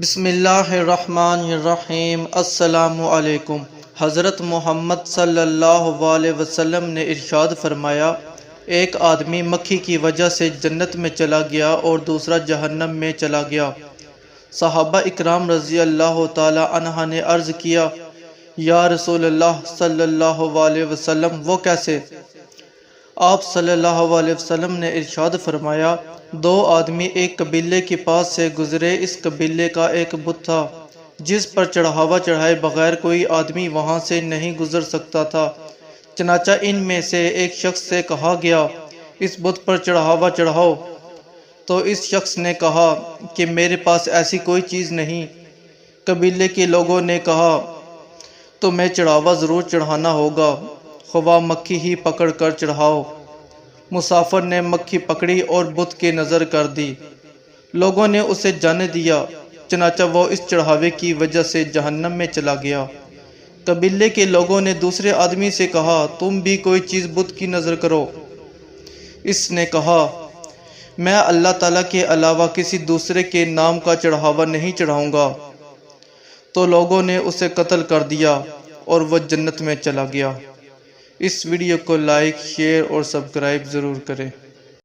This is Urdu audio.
بسم اللہ الرحمن الرحیم۔ السلام علیکم۔ حضرت محمد صلی اللہ علیہ وسلم نے ارشاد فرمایا، ایک آدمی مکھی کی وجہ سے جنت میں چلا گیا اور دوسرا جہنم میں چلا گیا۔ صحابہ اکرام رضی اللہ تعالی عنہ نے عرض کیا، یا رسول اللہ صلی اللہ علیہ وسلم وہ کیسے؟ آپ صلی اللہ علیہ وسلم نے ارشاد فرمایا، دو آدمی ایک قبیلے کے پاس سے گزرے۔ اس قبیلے کا ایک بت تھا جس پر چڑھاوا چڑھائے بغیر کوئی آدمی وہاں سے نہیں گزر سکتا تھا۔ چنانچہ ان میں سے ایک شخص سے کہا گیا، اس بت پر چڑھاوا چڑھاؤ۔ تو اس شخص نے کہا کہ میرے پاس ایسی کوئی چیز نہیں۔ قبیلے کے لوگوں نے کہا، تمہیں چڑھاوا ضرور چڑھانا ہوگا، خواہ مکھی ہی پکڑ کر چڑھاؤ۔ مسافر نے مکھی پکڑی اور بت کی نظر کر دی۔ لوگوں نے اسے جانے دیا، چنانچہ وہ اس چڑھاوے کی وجہ سے جہنم میں چلا گیا۔ قبیلے کے لوگوں نے دوسرے آدمی سے کہا، تم بھی کوئی چیز بت کی نظر کرو۔ اس نے کہا، میں اللہ تعالیٰ کے علاوہ کسی دوسرے کے نام کا چڑھاوا نہیں چڑھاؤں گا۔ تو لوگوں نے اسے قتل کر دیا اور وہ جنت میں چلا گیا۔ اس ویڈیو کو لائک، شیئر اور سبسکرائب ضرور کریں۔